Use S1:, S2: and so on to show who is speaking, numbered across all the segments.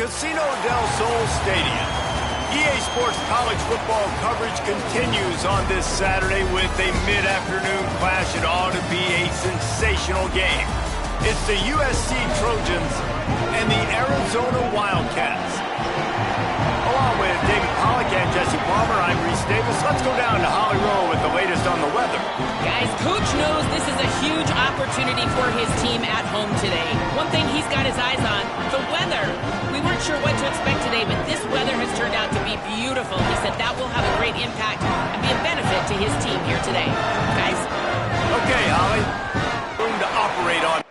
S1: Casino del Sol Stadium. EA Sports college football coverage continues on this Saturday with a mid-afternoon clash. It ought to be a sensational game. It's the USC Trojans and the Arizona Wildcats. Along with David Pollack and Jesse Palmer, I'm Reese Davis. Let's go down to Holly Rowe with the latest on the weather.
S2: Guys, Coach knows this is a huge opportunity for his team at home today. One thing he's got his eyes on, the weather. We weren't sure what to expect today, but this weather has turned out to be beautiful. He said that will have a great impact and be a benefit to his team here today. Guys?
S1: Okay, Holly. Room to operate on.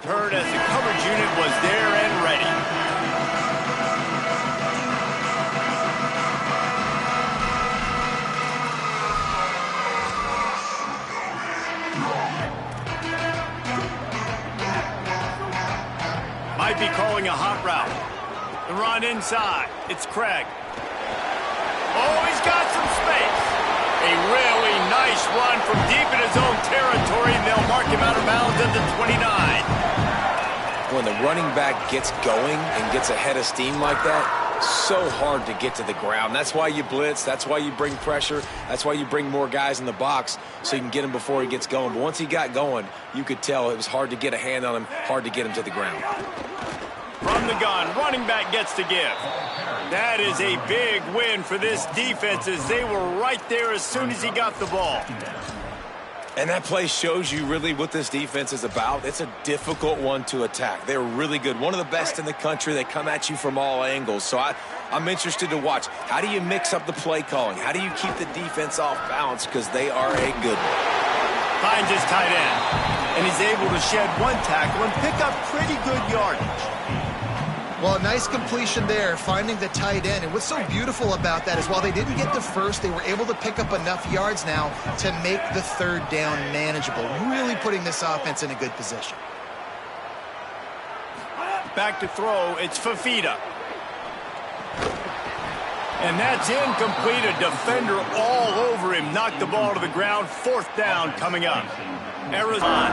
S1: Heard as the coverage unit was there and ready. Might be calling a hot route. The run inside. It's Craig. Oh, he's got some space. A really nice run from deep in his own territory. They'll mark him out of bounds at the 29.
S3: When the running back gets going and gets ahead of steam like that, so hard to get to the ground. That's why you blitz. That's why you bring pressure. That's why you bring more guys in the box so you can get him before he gets going. But once he got going, you could tell it was hard to get a hand on him, hard to get him to the ground.
S1: From the gun, running back gets to give. That is a big win for this defense as they were right there as soon as he got the ball.
S3: And that play shows you really what this defense is about. It's a difficult one to attack. They're really good. One of the best in the country. They come at you from all angles. So I'm interested to watch. How do you mix up the play calling? How do you keep the defense off balance? Because they are a good one.
S1: Finds his tight end. And he's able to shed one tackle and pick up pretty good yardage.
S4: Well, a nice completion there, finding the tight end. And what's so beautiful about that is while they didn't get the first, they were able to pick up enough yards now to make the third down manageable, really putting this offense in a good position.
S1: Back to throw, it's Fafita. And that's incomplete. A defender all over him. Knocked the ball to the ground. Fourth down coming up. Arizona.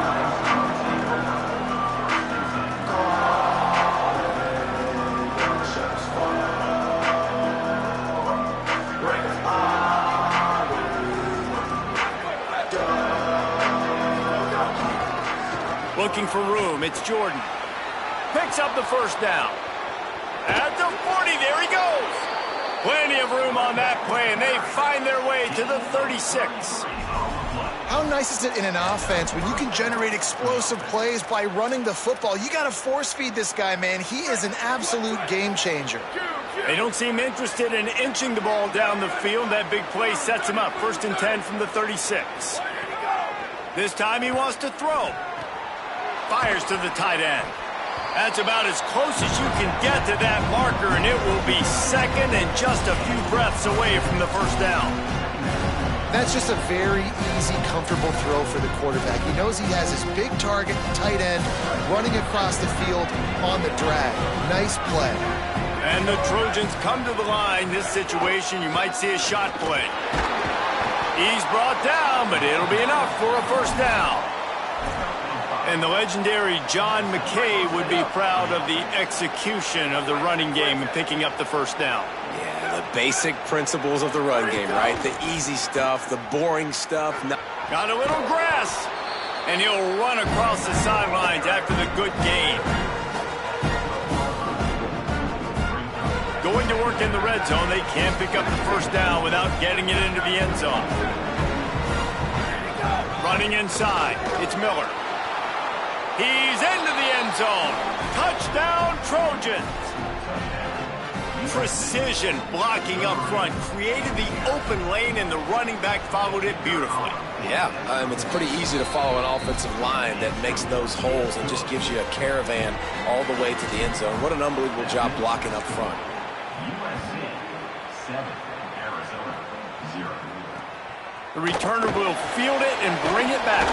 S1: Looking for room, it's Jordan. Picks up the first down. At the 40, there he goes. Plenty of room on that play, and they find their way to the 36.
S4: How nice is it in an offense when you can generate explosive plays by running the football? You got to force feed this guy, man. He is an absolute game changer.
S1: They don't seem interested in inching the ball down the field. That big play sets him up. 1st and 10 from the 36. This time he wants to throw. Fires to the tight end. That's about as close as you can get to that marker, and it will be second and just a few breaths away from the first down.
S4: That's just a very easy, comfortable throw for the quarterback. He knows he has his big target, tight end, running across the field on the drag. Nice play.
S1: And the Trojans come to the line. This situation, you might see a shot play. He's brought down, but it'll be enough for a first down. And the legendary John McKay would be proud of the execution of the running game and picking up the first down.
S3: Yeah, the basic principles of the run game, right? The easy stuff, the boring stuff.
S1: Got a little grass, and he'll run across the sidelines after the good gain. Going to work in the red zone, they can't pick up the first down without getting it into the end zone. Running inside, it's Miller. He's into the end zone. Touchdown, Trojans. Precision blocking up front. Created the open lane, and the running back followed it beautifully.
S3: Yeah, it's pretty easy to follow an offensive line that makes those holes and just gives you a caravan all the way to the end zone. What an unbelievable job blocking up front.
S5: USA 7, Arizona 0.
S1: The returner will field it and bring it back.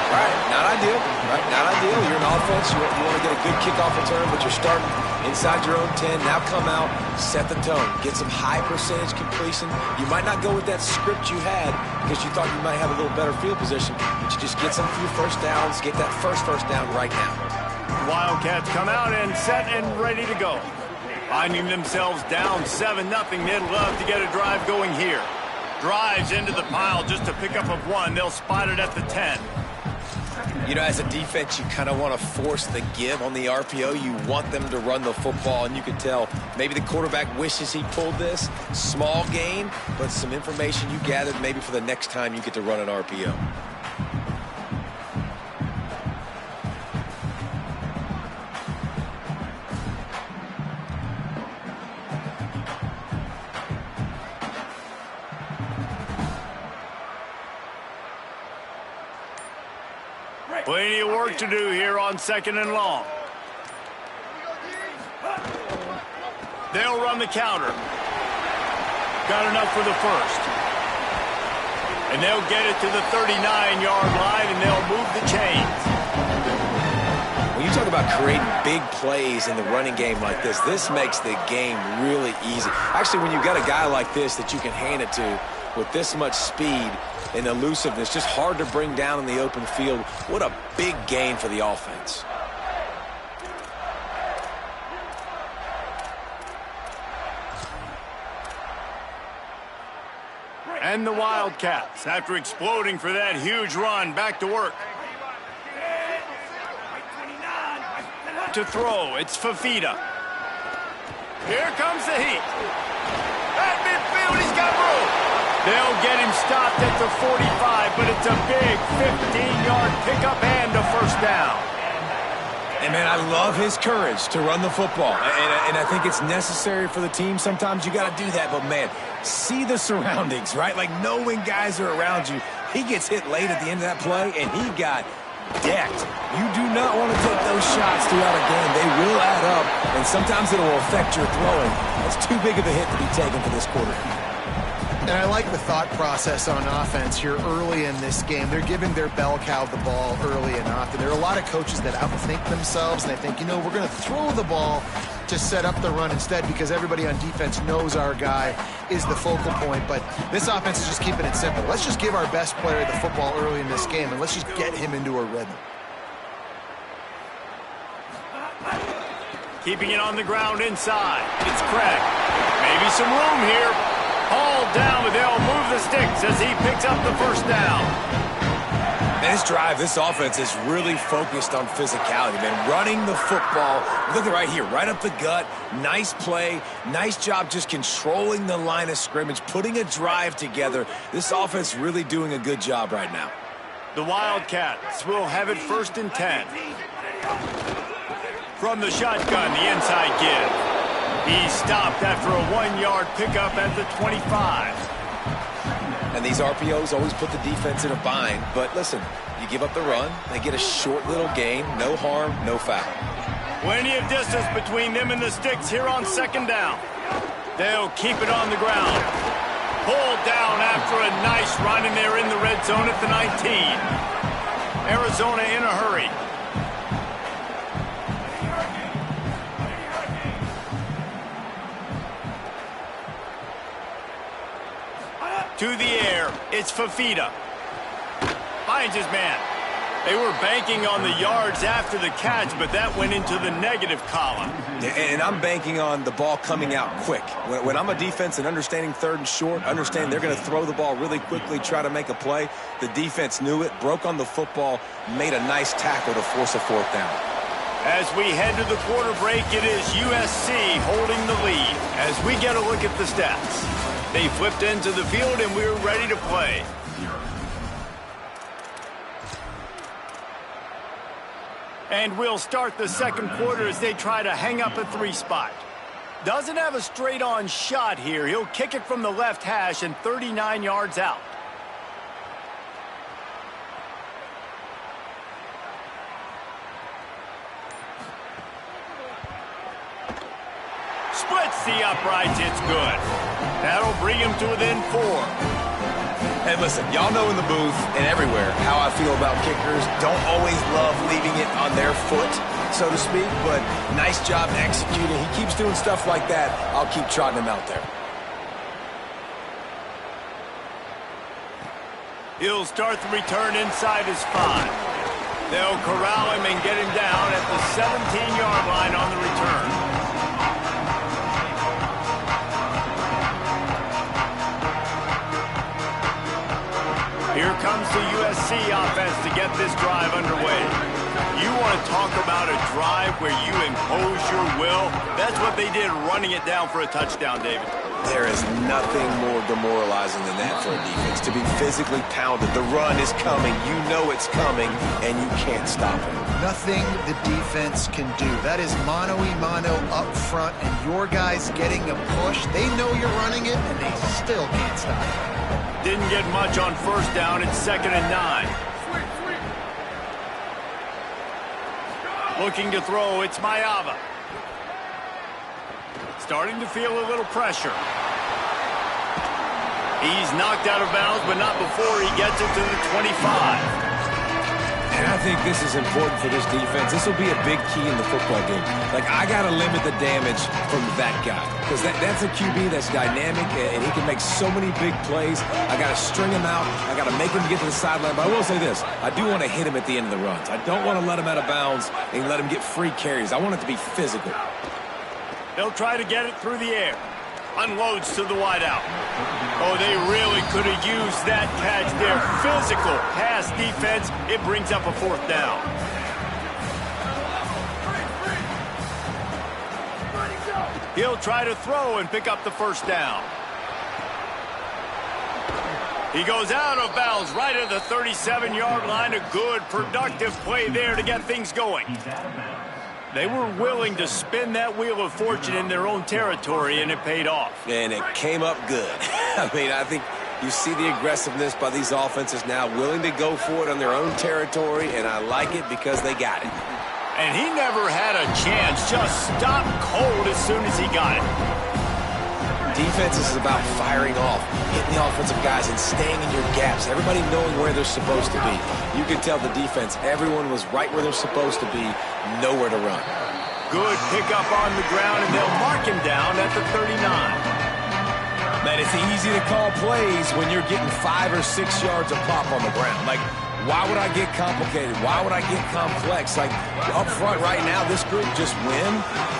S3: Right, not ideal. Right, not ideal. You're an offense. You want to get a good kickoff return, but you're starting inside your own 10. Now come out, set the tone, get some high percentage completion. You might not go with that script you had because you thought you might have a little better field position, but you just get some few first downs, get that first down right now.
S1: Wildcats come out and set and ready to go. Finding themselves down 7-0. They'd love to get a drive going here. Drives into the pile just to pick up of one. They'll spot it at the 10.
S3: You know, as a defense, you kind of want to force the give on the RPO. You want them to run the football, and you can tell maybe the quarterback wishes he pulled this. Small gain, but some information you gathered maybe for the next time you get to run an RPO.
S1: Plenty of work to do here on 2nd and long. They'll run the counter. Got enough for the first. And they'll get it to the 39-yard line, and they'll move the chains.
S3: When you talk about creating big plays in the running game like this makes the game really easy. Actually, when you've got a guy like this that you can hand it to with this much speed and elusiveness, just hard to bring down in the open field. What a big gain for the offense.
S1: And the Wildcats, after exploding for that huge run, back to work. To throw, it's Fafita. Here comes the heat. At midfield, he's got room. They'll get him stopped at the 45, but it's a big 15-yard pickup and a first down.
S3: And, man, I love his courage to run the football. And I think it's necessary for the team. Sometimes you got to do that. But, man, see the surroundings, right? Like, know when guys are around you. He gets hit late at the end of that play, and he got decked. You do not want to take those shots throughout a game. They will add up, and sometimes it will affect your throwing. That's too big of a hit to be taken for this quarter.
S4: And I like the thought process on offense here early in this game. They're giving their bell cow the ball early and often. There are a lot of coaches that outthink themselves, and they think, you know, we're going to throw the ball to set up the run instead because everybody on defense knows our guy is the focal point. But this offense is just keeping it simple. Let's just give our best player the football early in this game, and let's just get him into a rhythm.
S1: Keeping it on the ground inside. It's Craig. Maybe some room here. Hauled down, but they'll move the sticks as he picks up the first down.
S3: Man, this drive, this offense is really focused on physicality, man. Running the football. Look at right here, right up the gut. Nice play. Nice job just controlling the line of scrimmage, putting a drive together. This offense really doing a good job right now.
S1: The Wildcats will have it 1st and 10. From the shotgun, the inside give. He stopped after a 1-yard pickup at the 25.
S3: And these RPOs always put the defense in a bind. But listen, you give up the run, they get a short little gain, no harm, no foul.
S1: Plenty of distance between them and the sticks here on 2nd down. They'll keep it on the ground. Pulled down after a nice run, and they're in the red zone at the 19. Arizona in a hurry. To the air, it's Fafita. Finds his man. They were banking on the yards after the catch, but that went into the negative column.
S3: And I'm banking on the ball coming out quick. When I'm a defense and understanding 3rd and short, understand they're going to throw the ball really quickly, try to make a play. The defense knew it, broke on the football, made a nice tackle to force a 4th down.
S1: As we head to the quarter break, it is USC holding the lead. As we get a look at the stats. They flipped into the field, and we're ready to play. And we'll start the 2nd quarter as they try to hang up a 3 spot. Doesn't have a straight-on shot here. He'll kick it from the left hash and 39 yards out. Splits the uprights. It's good. That'll bring him to within 4.
S3: Hey, listen, y'all know in the booth and everywhere how I feel about kickers. Don't always love leaving it on their foot, so to speak, but nice job executing. He keeps doing stuff like that. I'll keep trotting him out there.
S1: He'll start the return inside his 5. They'll corral him and get him down at the 17-yard line on the return. Here comes the USC offense to get this drive underway. You want to talk about a drive where you impose your will? That's what they did, running it down for a touchdown, David.
S3: There is nothing more demoralizing than that for a defense, to be physically pounded. The run is coming. You know it's coming, and you can't stop it.
S4: Nothing the defense can do. That is mano-a-mano up front, and your guys getting a push. They know you're running it, and they still can't stop it.
S1: Didn't get much on 1st down. It's 2nd and 9. Looking to throw, it's Mayava. Starting to feel a little pressure. He's knocked out of bounds, but not before he gets it to the 25.
S3: And I think this is important for this defense. This will be a big key in the football game. Like, I got to limit the damage from that guy. Because that's a QB that's dynamic, and he can make so many big plays. I got to string him out. I got to make him get to the sideline. But I will say this. I do want to hit him at the end of the runs. I don't want to let him out of bounds and let him get free carries. I want it to be physical.
S1: They'll try to get it through the air. Unloads to the wideout. Oh, they really could have used that catch there. Physical pass defense. It brings up a 4th down. He'll try to throw and pick up the 1st down. He goes out of bounds right at the 37-yard line. A good, productive play there to get things going. They were willing to spin that wheel of fortune in their own territory, and it paid off.
S3: And it came up good. I mean, I think You see the aggressiveness by these offenses now, willing to go for it on their own territory, and I like it because they got it.
S1: And he never had a chance, just stopped cold as soon as he got it.
S3: Defense is about firing off, hitting the offensive guys and staying in your gaps, everybody knowing where they're supposed to be. You can tell the defense, everyone was right where they're supposed to be, nowhere to run.
S1: Good pickup on the ground, and they'll mark him down at the 39.
S3: Man, it's easy to call plays when you're getting 5 or 6 yards of pop on the ground. Like, why would I get complicated? Why would I get complex? Like, up front right now, this group just win,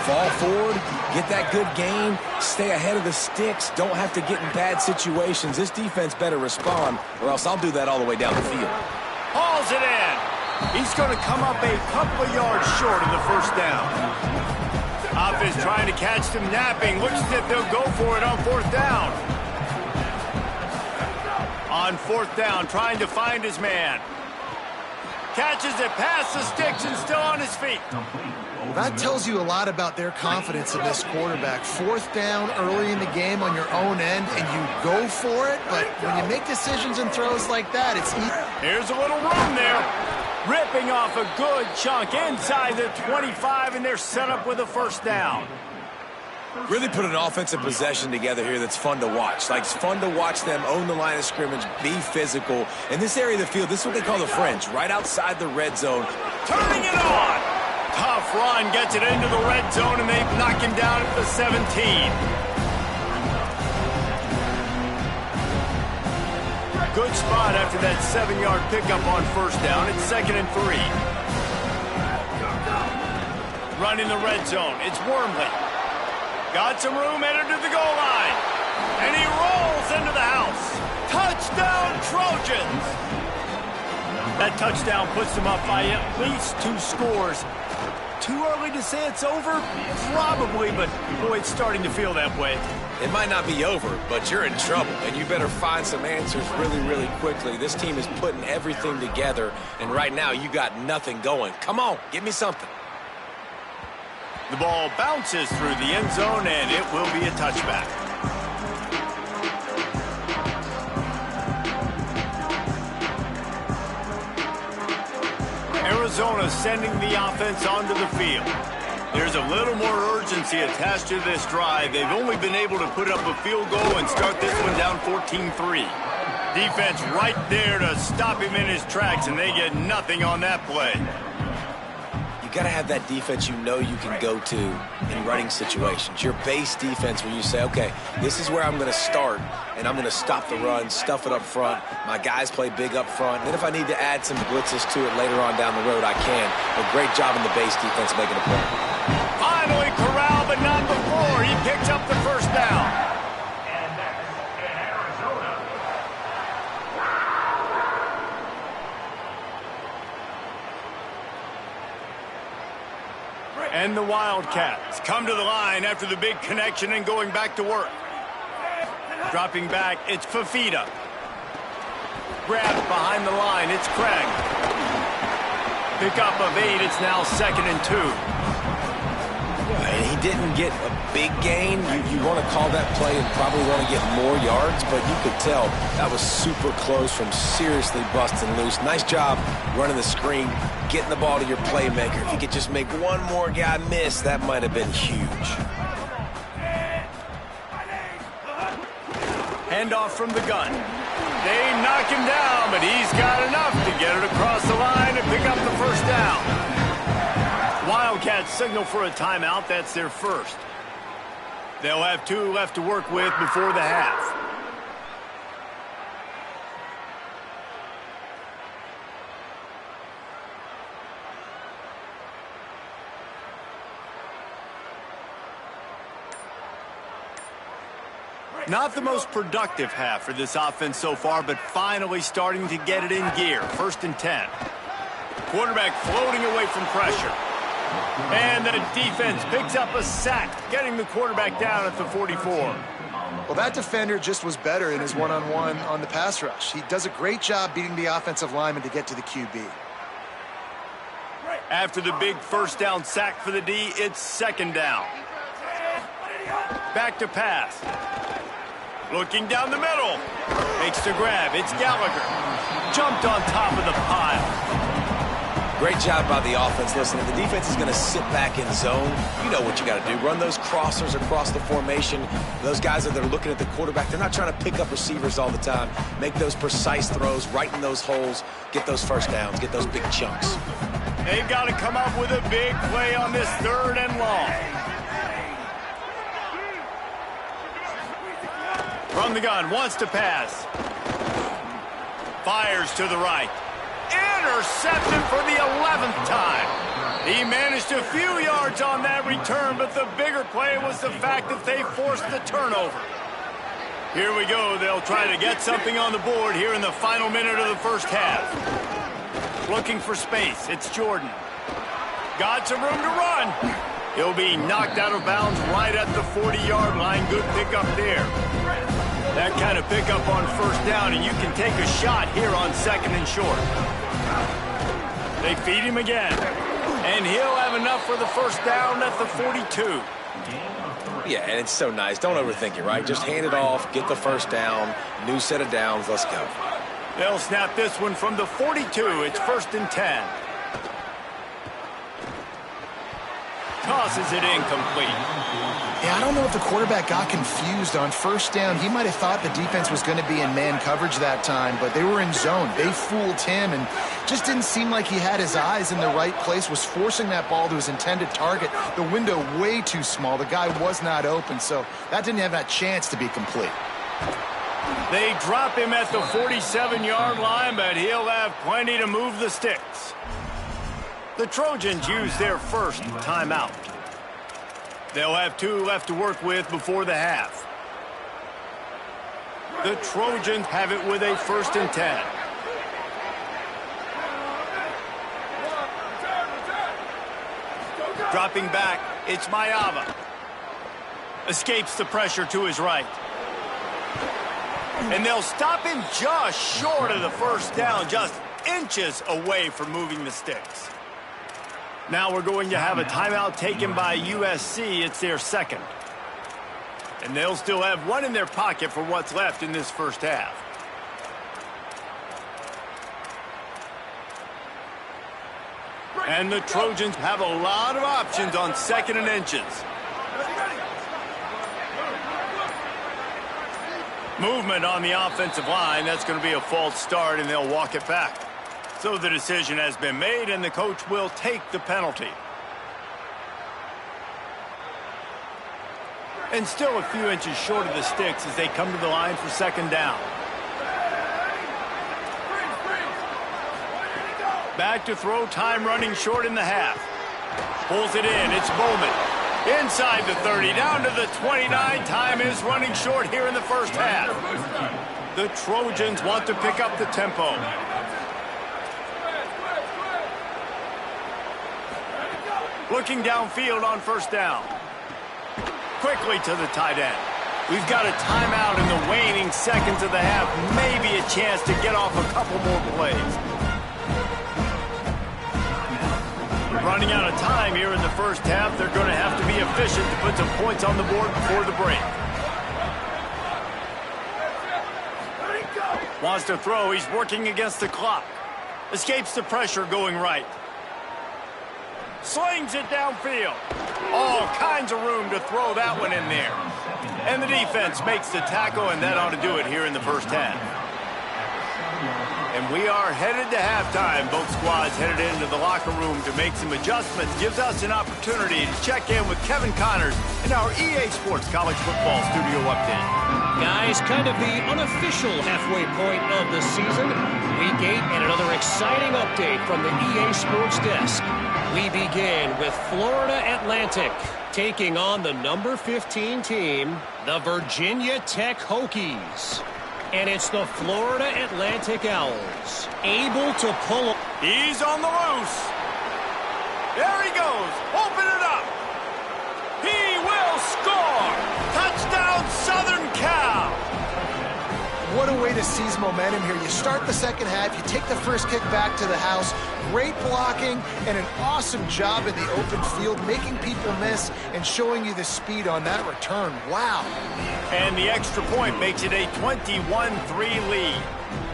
S3: fall forward, get that good gain, stay ahead of the sticks, don't have to get in bad situations. This defense better respond, or else I'll do that all the way down the field.
S1: Hauls it in. He's going to come up a couple of yards short of the first down. Offense trying to catch them napping. Looks as if they'll go for it on fourth down. On fourth down, trying to find his man. Catches it past the sticks and still on his feet.
S4: Well, that tells you a lot about their confidence in this quarterback. Fourth down early in the game on your own end, and you go for it, but when you make decisions and throws like that, it's easy.
S1: Here's a little room there. Ripping off a good chunk inside the 25, and they're set up with a first down.
S3: Really put an offensive possession together here that's fun to watch. Like, it's fun to watch them own the line of scrimmage, be physical. In this area of the field, this is what they call the fringe, right outside the red zone.
S1: Turning it on. Tough run, gets it into the red zone, and they knock him down at the 17. Good spot after that 7-yard pickup on first down. It's 2nd and 3. Running the red zone. It's Wormley. Got some room, headed to the goal line. And he rolls into the house. Touchdown, Trojans! That touchdown puts them up by at least 2 scores. Too early to say it's over? Probably, but boy, it's starting to feel that way.
S3: It might not be over, but you're in trouble, and you better find some answers really, really quickly. This team is putting everything together, and right now you got nothing going. Come on, give me something.
S1: The ball bounces through the end zone, and it will be a touchback. Arizona sending the offense onto the field. There's a little more urgency attached to this drive. They've only been able to put up a field goal and start this one down 14-3. Defense right there to stop him in his tracks, and they get nothing on that play.
S3: You got to have that defense you know you can go to in running situations. Your base defense where you say, okay, this is where I'm going to start, and I'm going to stop the run, stuff it up front. My guys play big up front. Then if I need to add some blitzes to it later on down the road, I can. But great job in the base defense making a play.
S1: Finally corralled, but not before. He picks up the first down. And the Wildcats come to the line after the big connection and going back to work. Dropping back, it's Fafita. Grabbed behind the line, it's Craig. Pickup of 8, it's now 2nd and 2.
S3: And he didn't get a big gain. You want to call that play and probably want to get more yards, but you could tell that was super close from seriously busting loose. Nice job running the screen, getting the ball to your playmaker. If you could just make one more guy miss, that might have been huge.
S1: Handoff from the gun. They knock him down, but he's got enough to get it across the line and pick up the first down. Wildcats signal for a timeout. That's their first. They'll have 2 left to work with before the half. Not the most productive half for this offense so far, but finally starting to get it in gear. 1st and 10. Quarterback floating away from pressure. And the defense picks up a sack, getting the quarterback down at the 44.
S4: Well, that defender just was better in his one-on-one on the pass rush. He does a great job beating the offensive lineman to get to the QB.
S1: After the big first down sack for the D, it's 2nd down. Back to pass. Looking down the middle. Makes the grab. It's Gallagher. Jumped on top of the pile.
S3: Great job by the offense. Listen, if the defense is going to sit back in zone, you know what you got to do. Run those crossers across the formation. Those guys that are looking at the quarterback, they're not trying to pick up receivers all the time. Make those precise throws right in those holes. Get those first downs. Get those big chunks.
S1: They've got to come up with a big play on this 3rd and long. From the gun, wants to pass. Fires to the right. Intercepted for the 11th time. He managed a few yards on that return, but the bigger play was the fact that they forced the turnover. Here we go. They'll try to get something on the board here in the final minute of the first half. Looking for space. It's Jordan. Got some room to run. He'll be knocked out of bounds right at the 40-yard line. Good pickup there. That kind of pickup on first down, and you can take a shot here on 2nd and short. They feed him again, and he'll have enough for the first down at the 42.
S3: Yeah, and it's so nice. Don't overthink it, right? Just hand it off, get the first down, new set of downs, let's go.
S1: They'll snap this one from the 42. It's 1st and 10. Tosses it incomplete.
S4: Yeah, I don't know if the quarterback got confused on first down. He might have thought the defense was going to be in man coverage that time, but they were in zone. They fooled him and just didn't seem like he had his eyes in the right place, was forcing that ball to his intended target. The window way too small. The guy was not open, so that didn't have that chance to be complete.
S1: They drop him at the 47-yard line, but he'll have plenty to move the sticks. The Trojans use their first timeout. They'll have 2 left to work with before the half. The Trojans have it with a 1st and 10. Dropping back, it's Mayava. Escapes the pressure to his right. And they'll stop him just short of the first down, just inches away from moving the sticks. Now we're going to have a timeout taken by USC. It's their 2nd. And they'll still have 1 in their pocket for what's left in this first half. And the Trojans have a lot of options on 2nd and inches. Movement on the offensive line. That's going to be a false start, and they'll walk it back. So the decision has been made, and the coach will take the penalty. And still a few inches short of the sticks as they come to the line for 2nd down. Back to throw, time running short in the half. Pulls it in, it's Bowman. Inside the 30, down to the 29. Time is running short here in the first half. The Trojans want to pick up the tempo. Looking downfield on first down. Quickly to the tight end. We've got a timeout in the waning seconds of the half. Maybe a chance to get off a couple more plays. Running out of time here in the first half. They're going to have to be efficient to put some points on the board before the break. Wants to throw. He's working against the clock. Escapes the pressure going right. Slings it downfield. All kinds of room to throw that one in there. And the defense makes the tackle, and that ought to do it here in the first half. And we are headed to halftime. Both squads headed into the locker room to make some adjustments. Gives us an opportunity to check in with Kevin Connors in our EA Sports College Football Studio Update.
S6: Guys, kind of the unofficial halfway point of the season. Week 8 and another exciting update from the EA Sports desk. We begin with Florida Atlantic taking on the number 15 team, the Virginia Tech Hokies. And it's the Florida Atlantic Owls able to pull.
S1: He's on the loose. There he goes. Open it up. He will score. Touchdown, Southern Cal.
S4: What a way way to seize momentum here. You start the second half, you take the first kick back to the house, great blocking, and an awesome job in the open field, making people miss and showing you the speed on that return. Wow.
S1: And the extra point makes it a 21-3 lead.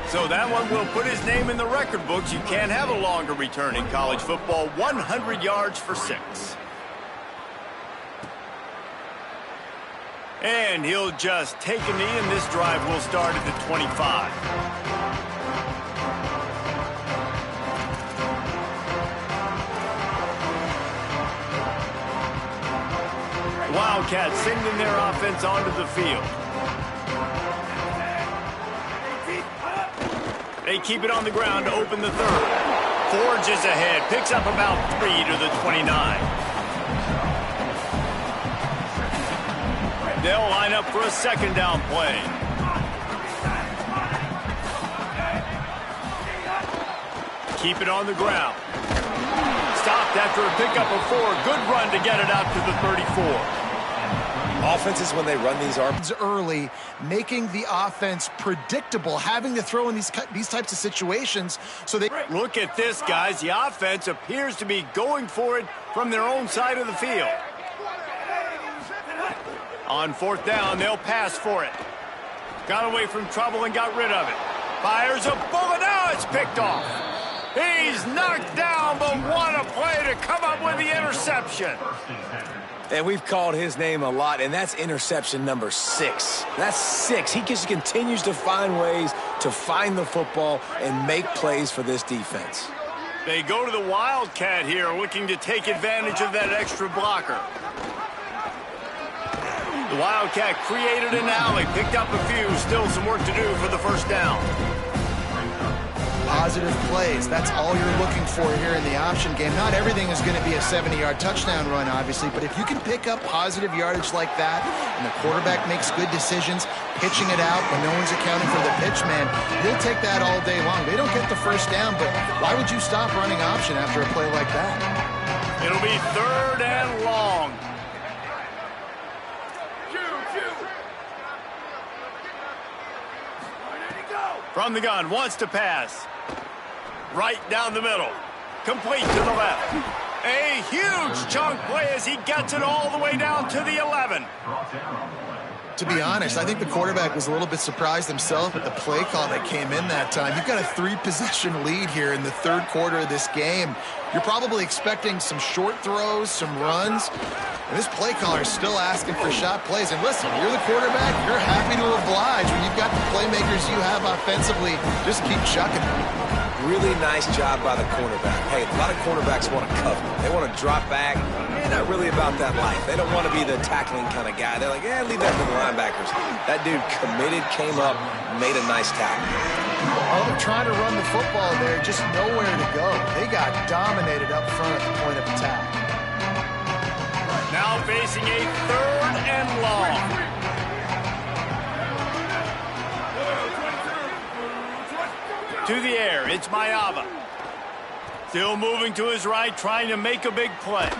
S1: So that one will put his name in the record books. You can't have a longer return in college football. 100 yards for 6. And he'll just take a knee, and this drive will start at the 25. Wildcats sending their offense onto the field. They keep it on the ground to open the third. Forges ahead, picks up about 3 to the 29. They'll line up for a second down play. Keep it on the ground. Stopped after a pickup of 4. Good run to get it out to the 34.
S3: Offenses, when they run these arms
S4: early, making the offense predictable, having to throw in these types of situations. So they
S1: look at this, guys. The offense appears to be going for it from their own side of the field. On fourth down, they'll pass for it. Got away from trouble and got rid of it. Fires a bullet. Now it's picked off. He's knocked down, but what a play to come up with the interception.
S3: And we've called his name a lot, and that's interception number 6. That's 6. He just continues to find ways to find the football and make plays for this defense.
S1: They go to the Wildcat here, looking to take advantage of that extra blocker. The Wildcat created an alley, picked up a few, still some work to do for the first down.
S4: Positive plays, that's all you're looking for here in the option game. Not everything is going to be a 70-yard touchdown run, obviously, but if you can pick up positive yardage like that and the quarterback makes good decisions, pitching it out when no one's accounting for the pitch man, he'll take that all day long. They don't get the first down, but why would you stop running option after a play like that?
S1: It'll be 3rd and long. From the gun, wants to pass. Right down the middle. Complete to the left. A huge chunk play as he gets it all the way down to the 11.
S4: To be honest, I think the quarterback was a little bit surprised himself at the play call that came in that time. You've got a 3-possession lead here in the third quarter of this game. You're probably expecting some short throws, some runs. And this play caller is still asking for shot plays. And listen, you're the quarterback. You're happy to oblige. When you've got the playmakers you have offensively, just keep chucking it.
S3: Really nice job by the cornerback. Hey, a lot of cornerbacks want to cover. They want to drop back. They're not really about that life. They don't want to be the tackling kind of guy. They're like, leave that to the linebackers. That dude committed, came up, made a nice tackle.
S4: Oh, they're trying to run the football there, just nowhere to go. They got dominated up front at the point of attack.
S1: Now facing a 3rd and long. To the air, it's Mayava. Still moving to his right, trying to make a big play.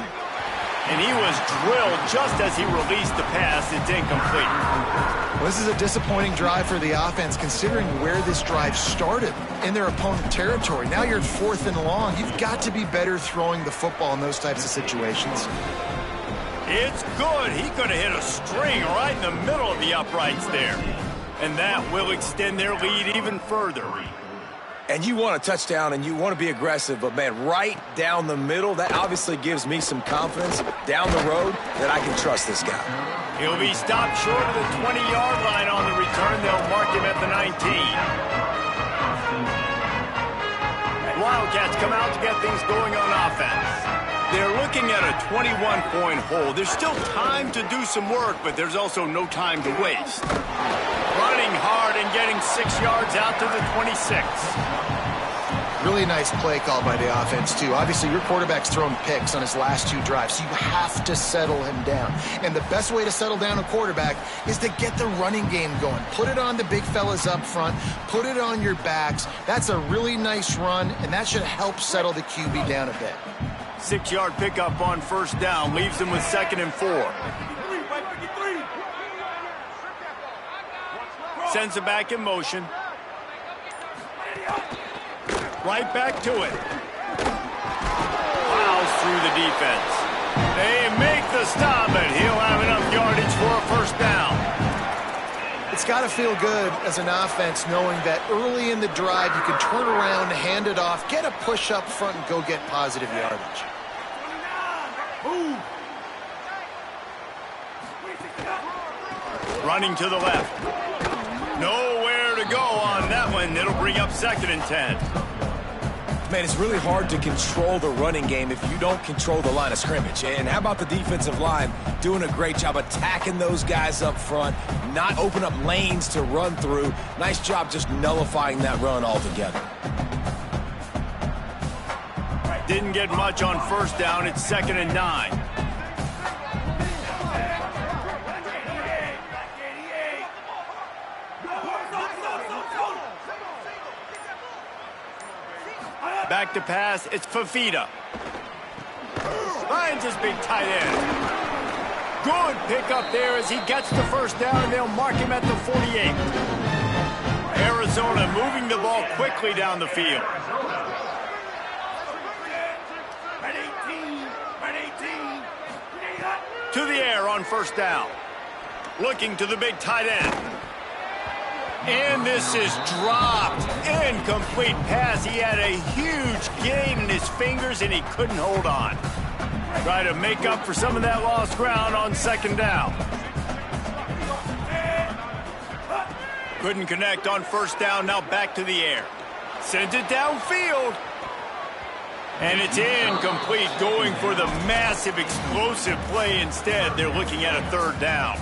S1: And he was drilled just as he released the pass. It's incomplete.
S4: Well, this is a disappointing drive for the offense, considering where this drive started in their opponent territory. Now you're at 4th and long. You've got to be better throwing the football in those types of situations.
S1: It's good. He could have hit a string right in the middle of the uprights there. And that will extend their lead even further.
S3: And you want a touchdown and you want to be aggressive, but, man, right down the middle, that obviously gives me some confidence down the road that I can trust this guy.
S1: He'll be stopped short of the 20-yard line on the return. They'll mark him at the 19. Wildcats come out to get things going on offense. They're looking at a 21-point hole. There's still time to do some work, but there's also no time to waste. Running hard and getting 6 yards out to the 26.
S4: Really nice play call by the offense, too. Obviously, your quarterback's thrown picks on his last 2 drives, so you have to settle him down. And the best way to settle down a quarterback is to get the running game going. Put it on the big fellas up front. Put it on your backs. That's a really nice run, and that should help settle the QB down a bit.
S1: 6-yard pickup on first down leaves them with 2nd and 4. Sends it back in motion. Right back to it. Plows through the defense. They make the stop, and he'll have enough yardage for a first down.
S4: It's got to feel good as an offense knowing that early in the drive you can turn around, hand it off, get a push up front, and go get positive yardage.
S1: Running to the left. Nowhere to go on that one. It'll bring up 2nd and 10.
S3: Man, it's really hard to control the running game if you don't control the line of scrimmage. And how about the defensive line doing a great job attacking those guys up front, not open up lanes to run through. Nice job just nullifying that run altogether.
S1: Didn't get much on first down. It's 2nd and 9. Back to pass, it's Fafita. Finds his big tight end. Good pickup there as he gets the first down, and they'll mark him at the 48. Arizona moving the ball quickly down the field. To the air on first down. Looking to the big tight end. And this is dropped. Incomplete pass. He had a huge gain in his fingers, and he couldn't hold on. Try to make up for some of that lost ground on 2nd down. Couldn't connect on first down. Now back to the air. Sends it downfield. And it's incomplete, going for the massive explosive play instead. They're looking at a 3rd down.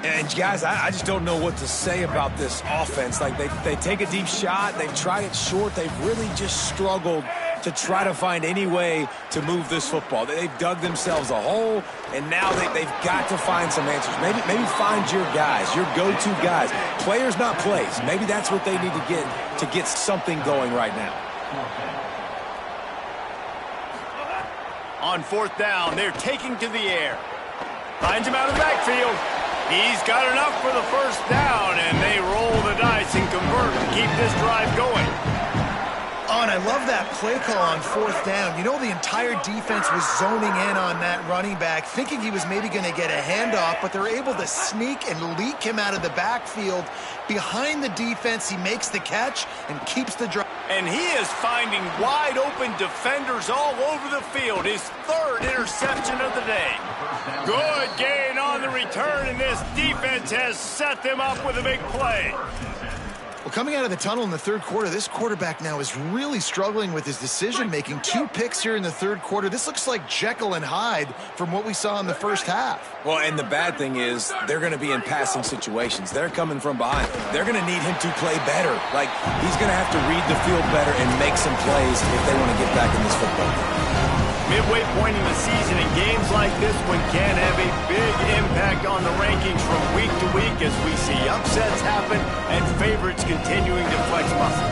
S3: And guys, I just don't know what to say about this offense. Like they take a deep shot, they've tried it short, they've really just struggled to try to find any way to move this football. They've dug themselves a hole, and now they've got to find some answers. Maybe find your guys, your go-to guys. Players, not plays. Maybe that's what they need to get something going right now.
S1: On 4th down, they're taking to the air. Finds him out of the backfield. He's got enough for the first down, and they roll the dice and convert and keep this drive going.
S4: Oh, and I love that play call on 4th down. You know, the entire defense was zoning in on that running back, thinking he was maybe going to get a handoff, but they're able to sneak and leak him out of the backfield. Behind the defense, he makes the catch and keeps the drive.
S1: And he is finding wide open defenders all over the field. His 3rd interception of the day. Good gain on the return, and this defense has set them up with a big play.
S4: Well, coming out of the tunnel in the 3rd quarter, this quarterback now is really struggling with his decision-making. 2 picks here in the 3rd quarter. This looks like Jekyll and Hyde from what we saw in the first half.
S3: Well, and the bad thing is they're going to be in passing situations. They're coming from behind. They're going to need him to play better. Like, he's going to have to read the field better and make some plays if they want to get back in this football game.
S1: Midway point in the season, and games like this one can have a big impact on the rankings from week to week as we see upsets happen and favorites continuing to flex muscle.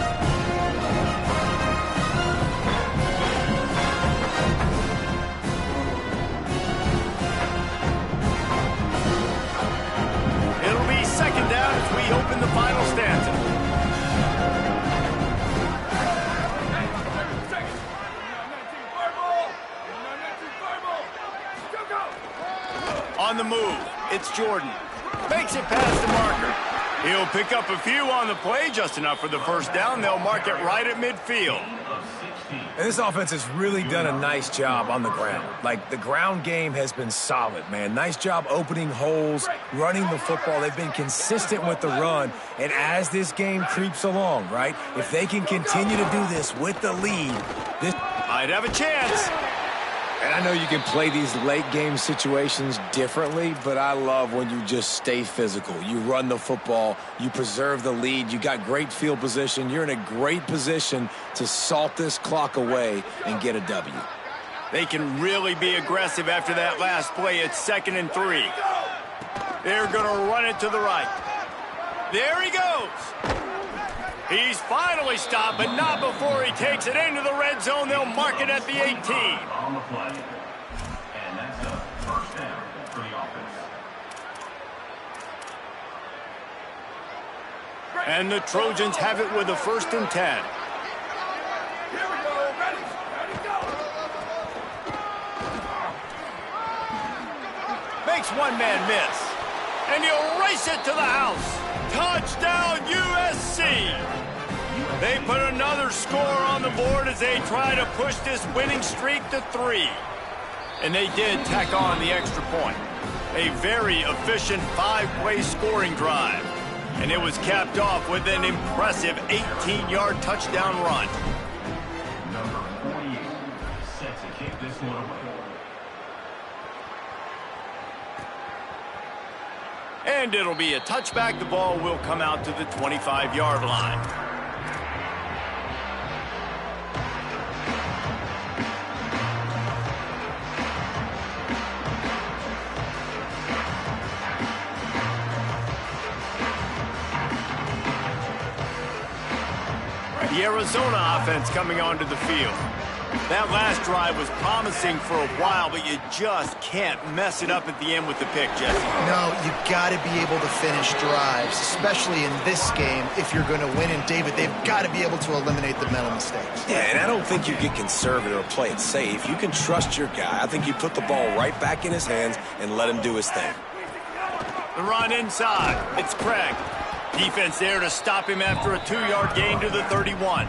S1: It'll be 2nd down as we open the final stanza. On the move, it's Jordan. Makes it past the marker. He'll pick up a few on the play, just enough for the first down. They'll mark it right at midfield.
S3: And this offense has really done a nice job on the ground. Like, the ground game has been solid, man. Nice job opening holes, running the football. They've been consistent with the run. And as this game creeps along, right, if they can continue to do this with the lead, this
S1: might have a chance.
S3: And I know you can play these late-game situations differently, but I love when you just stay physical. You run the football, you preserve the lead, you got great field position. You're in a great position to salt this clock away and get a W.
S1: They can really be aggressive after that last play. It's 2nd and 3. They're going to run it to the right. There he goes. He's finally stopped, but not before he takes it into the red zone. They'll mark it at the 18.
S5: On the play. And that's a first down for the offense.
S1: And the Trojans have it with a 1st and 10. Makes one man miss. And he'll race it to the house. Touchdown, USC! They put another score on the board as they try to push this winning streak to 3. And they did tack on the extra point. A very efficient 5-play scoring drive. And it was capped off with an impressive 18-yard touchdown run.
S5: Number 48 set to kick this one away.
S1: And it'll be a touchback. The ball will come out to the 25-yard line. The Arizona offense coming onto the field. That last drive was promising for a while, but you just can't mess it up at the end with the pick, Jesse.
S4: No, you got to be able to finish drives, especially in this game if you're going to win. And, David, they've got to be able to eliminate the mental mistakes.
S3: Yeah, and I don't think you get conservative or play it safe. You can trust your guy. I think you put the ball right back in his hands and let him do his thing.
S1: The run inside. It's Craig. Defense there to stop him after a 2-yard gain to the 31.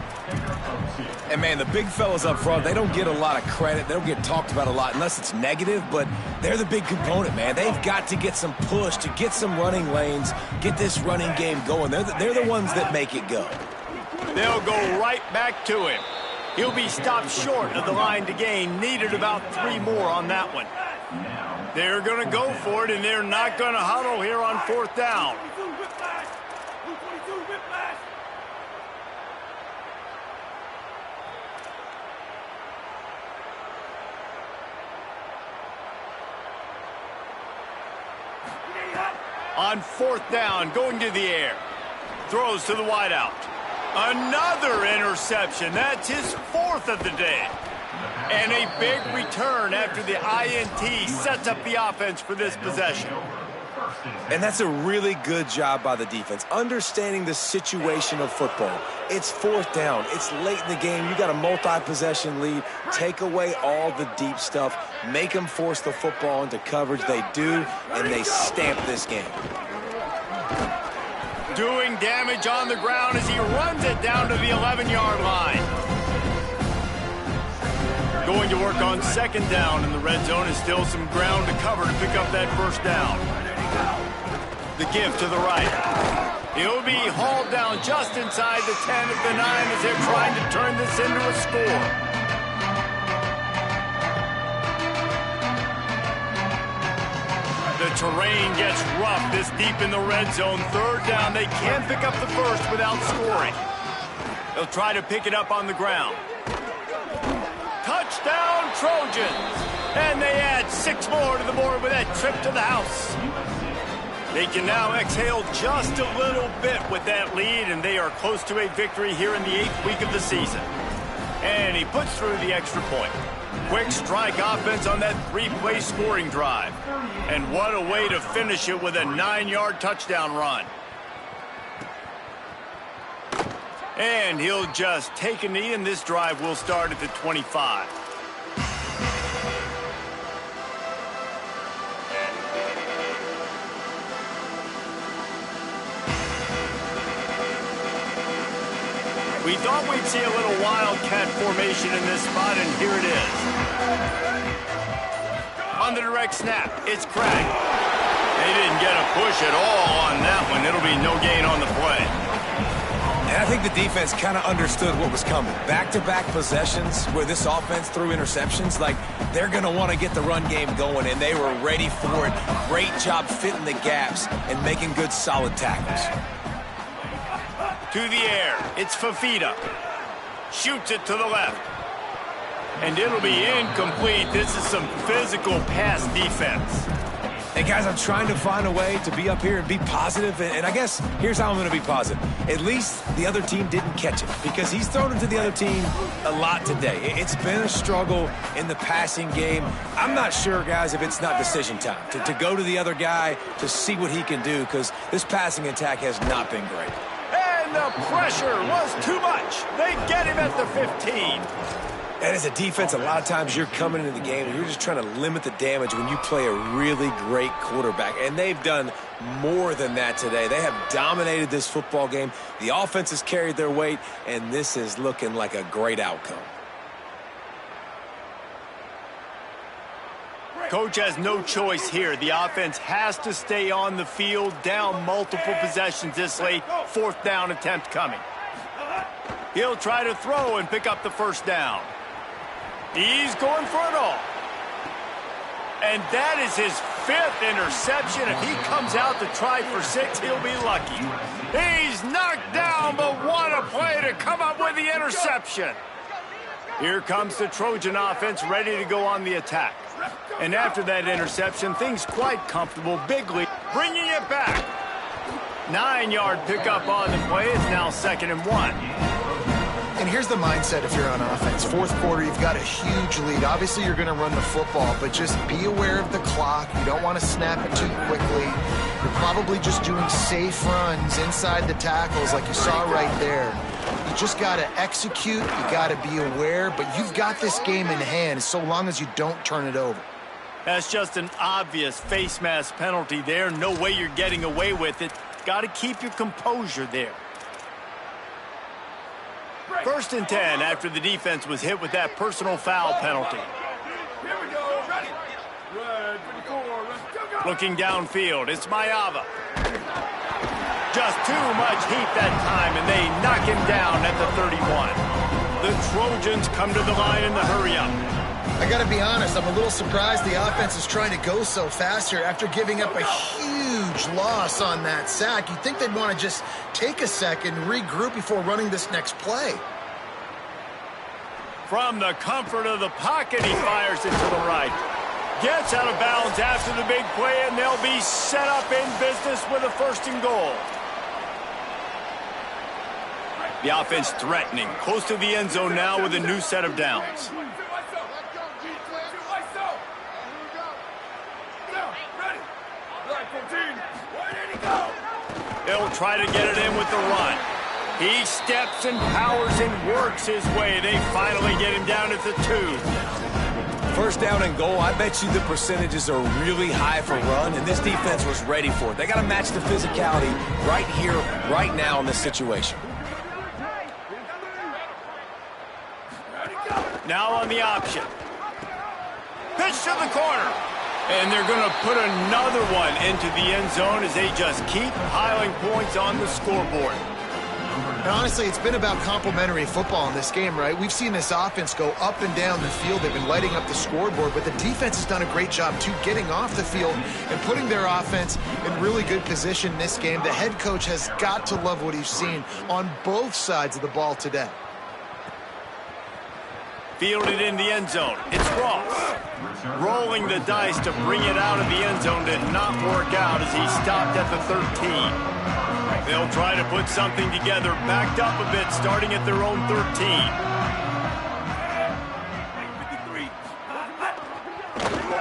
S3: And, man, the big fellas up front, they don't get a lot of credit. They don't get talked about a lot unless it's negative, but they're the big component, man. They've got to get some push, to get some running lanes, get this running game going. They're the ones that make it go.
S1: They'll go right back to him. He'll be stopped short of the line to gain. Needed about 3 more on that one. They're going to go for it, and they're not going to huddle here on 4th down. On 4th down, going to the air. Throws to the wideout. Another interception. That's his 4th of the day. And a big return after the INT sets up the offense for this possession.
S3: And that's a really good job by the defense, understanding the situation of football. It's 4th down. It's late in the game. You got a multi-possession lead. Take away all the deep stuff. Make them force the football into coverage. They do, and they stamp this game.
S1: Doing damage on the ground as he runs it down to the 11-yard line. Going to work on 2nd down, and the red zone is still some ground to cover to pick up that 1st down. The give to the right. He'll be hauled down just inside the 10 of the 9 as they're trying to turn this into a score. The terrain gets rough this deep in the red zone. 3rd down. They can't pick up the 1st without scoring. They'll try to pick it up on the ground. Touchdown, Trojans! And they add 6 more to the board with that trip to the house. They can now exhale just a little bit with that lead, and they are close to a victory here in the 8th week of the season. And he puts through the extra point. Quick strike offense on that 3-play scoring drive. And what a way to finish it with a 9-yard touchdown run. And he'll just take a knee, and this drive will start at the 25. We thought we'd see a little wildcat formation in this spot, and here it is. On the direct snap, it's Craig. They didn't get a push at all on that one. It'll be no gain on the play.
S3: And I think the defense kind of understood what was coming. Back-to-back possessions where this offense threw interceptions, like they're going to want to get the run game going, and they were ready for it. Great job fitting the gaps and making good, solid tackles.
S1: To the air, it's Fafita. Shoots it to the left. And it'll be incomplete. This is some physical pass defense.
S3: Hey, guys, I'm trying to find a way to be up here and be positive, and I guess here's how I'm going to be positive. At least the other team didn't catch it, because he's thrown it to the other team a lot today. It's been a struggle in the passing game. I'm not sure, guys, if it's not decision time to go to the other guy to see what he can do, because this passing attack has not been great.
S1: And the pressure was too much. They get him at the 15.
S3: And as a defense, a lot of times you're coming into the game and you're just trying to limit the damage when you play a really great quarterback. And they've done more than that today. They have dominated this football game. The offense has carried their weight, and this is looking like a great outcome.
S1: Coach has no choice here. The offense has to stay on the field, down multiple possessions this late. 4th down attempt coming. He'll try to throw and pick up the first down. He's going for it all. And that is his 5th interception. If he comes out to try for 6, he'll be lucky. He's knocked down, but what a play to come up with the interception. Here comes the Trojan offense ready to go on the attack. And after that interception, things quite comfortable. Big lead, bringing it back. 9-yard pickup on the play. It's now 2nd and 1.
S4: And here's the mindset if you're on offense. 4th quarter, you've got a huge lead. Obviously, you're going to run the football, but just be aware of the clock. You don't want to snap it too quickly. You're probably just doing safe runs inside the tackles like you saw right there. You just got to execute. You got to be aware, but you've got this game in hand so long as you don't turn it over.
S1: That's just an obvious face mask penalty there. No way you're getting away with it. Got to keep your composure there. 1st and 10 after the defense was hit with that personal foul penalty. Looking downfield, it's Mayava. Just too much heat that time, and they knock him down at the 31. The Trojans come to the line in the hurry-up.
S4: I got to be honest, I'm a little surprised the offense is trying to go so fast here after giving up a huge loss on that sack. You'd think they'd want to just take a second, regroup before running this next play.
S1: From the comfort of the pocket, he fires it to the right. Gets out of bounds after the big play, and they'll be set up in business with a 1st and goal. The offense threatening, close to the end zone now with a new set of downs. He'll try to get it in with the run. He steps and powers and works his way. They finally get him down at the 2.
S3: 1st down and goal, I bet you the percentages are really high for run, and this defense was ready for it. They got to match the physicality right here, right now in this situation.
S1: Now on the option. Pitch to the corner. And they're going to put another one into the end zone as they just keep piling points on the scoreboard.
S4: And honestly, it's been about complementary football in this game, right? We've seen this offense go up and down the field. They've been lighting up the scoreboard, but the defense has done a great job, too, getting off the field and putting their offense in really good position in this game. The head coach has got to love what he's seen on both sides of the ball today.
S1: Fielded in the end zone. It's Ross. Rolling the dice to bring it out of the end zone did not work out as he stopped at the 13. They'll try to put something together, backed up a bit, starting at their own 13.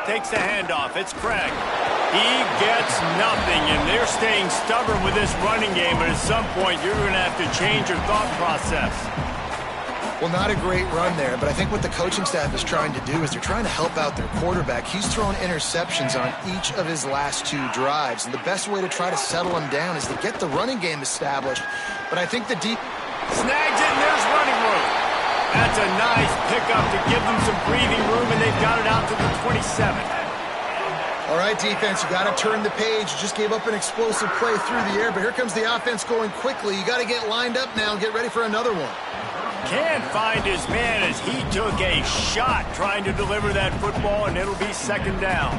S1: Takes the handoff. It's Craig. He gets nothing, and they're staying stubborn with this running game, but at some point you're going to have to change your thought process.
S4: Well, not a great run there, but I think what the coaching staff is trying to do is they're trying to help out their quarterback. He's thrown interceptions on each of his last 2 drives, and the best way to try to settle him down is to get the running game established. But I think the deep
S1: snags it, and there's running room. That's a nice pickup to give them some breathing room, and they've got it out to the 27.
S4: All right, defense, you got to turn the page. You just gave up an explosive play through the air, but here comes the offense going quickly. You got to get lined up now and get ready for another one.
S1: Can't find his man as he took a shot trying to deliver that football, and it'll be 2nd down.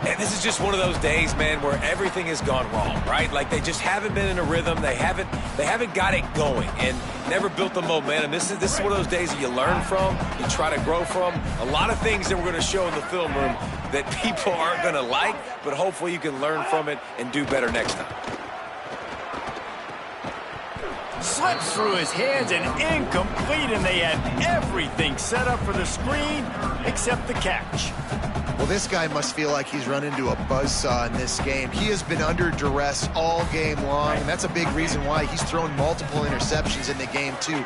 S3: And this is just one of those days, man, where everything has gone wrong, right? Like they just haven't been in a rhythm. They haven't got it going and never built the momentum. This is one of those days that you learn from, you try to grow from. A lot of things that we're going to show in the film room that people aren't going to like, but hopefully you can learn from it and do better next time.
S1: Slips through his hands and incomplete, and they had everything set up for the screen except the catch.
S4: Well, this guy must feel like he's run into a buzzsaw in this game. He has been under duress all game long, and that's a big reason why he's thrown multiple interceptions in the game, too.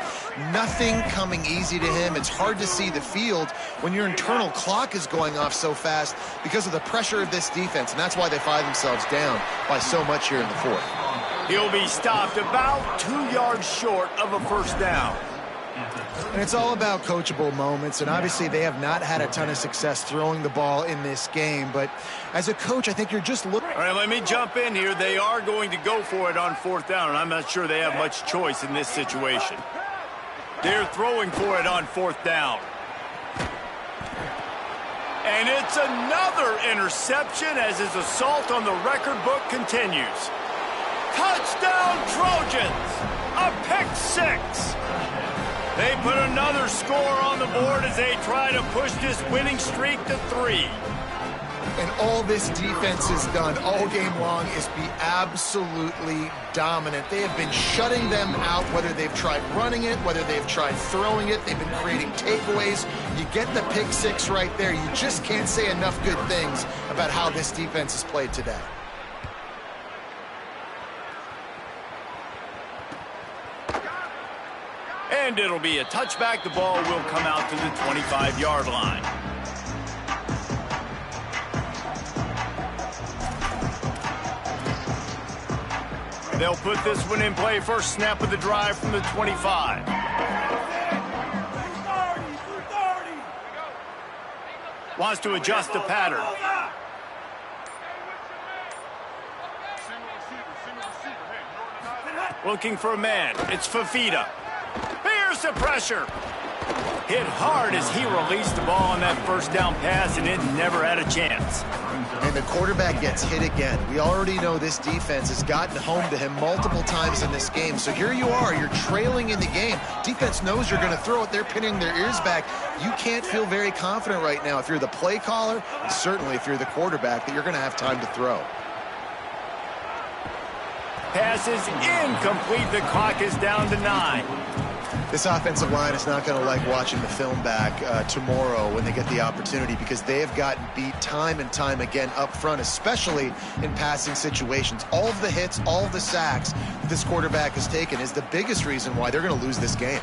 S4: Nothing coming easy to him. It's hard to see the field when your internal clock is going off so fast because of the pressure of this defense, and that's why they find themselves down by so much here in the fourth.
S1: He'll be stopped about 2 yards short of a first down.
S4: And it's all about coachable moments, and obviously they have not had a ton of success throwing the ball in this game, but as a coach, I think you're just looking...
S1: All right, let me jump in here. They are going to go for it on fourth down, and I'm not sure they have much choice in this situation. They're throwing for it on fourth down. And it's another interception as his assault on the record book continues. Touchdown Trojans! A pick six! They put another score on the board as they try to push this winning streak to 3.
S4: And all this defense has done all game long is be absolutely dominant. They have been shutting them out, whether they've tried running it, whether they've tried throwing it. They've been creating takeaways. You get the pick six right there. You just can't say enough good things about how this defense has played today.
S1: And it'll be a touchback. The ball will come out to the 25-yard line. They'll put this one in play. First snap of the drive from the 25. Wants to adjust the pattern. Looking for a man. It's Fafita. Here's the pressure. Hit hard as he released the ball on that first down pass, and it never had a chance.
S4: And the quarterback gets hit again. We already know this defense has gotten home to him multiple times in this game. So here you are, you're trailing in the game. Defense knows you're going to throw it. They're pinning their ears back. You can't feel very confident right now if you're the play caller, and certainly if you're the quarterback, that you're going to have time to throw.
S1: Pass is incomplete. The clock is down to 9.
S4: This offensive line is not going to like watching the film back tomorrow when they get the opportunity, because they have gotten beat time and time again up front, especially in passing situations. All of the hits, all of the sacks this quarterback has taken is the biggest reason why they're going to lose this game.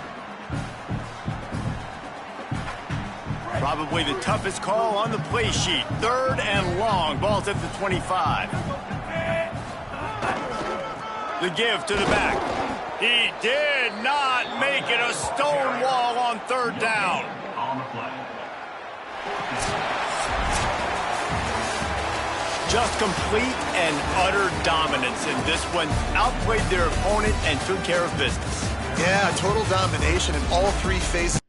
S1: Probably the toughest call on the play sheet. 3rd and long. Ball's at the 25. The give to the back. He did not make it a stone wall on 3rd down.
S5: On the play.
S1: Just complete and utter dominance in this one. Outplayed their opponent and took care of business.
S4: Yeah, total domination in all 3 phases.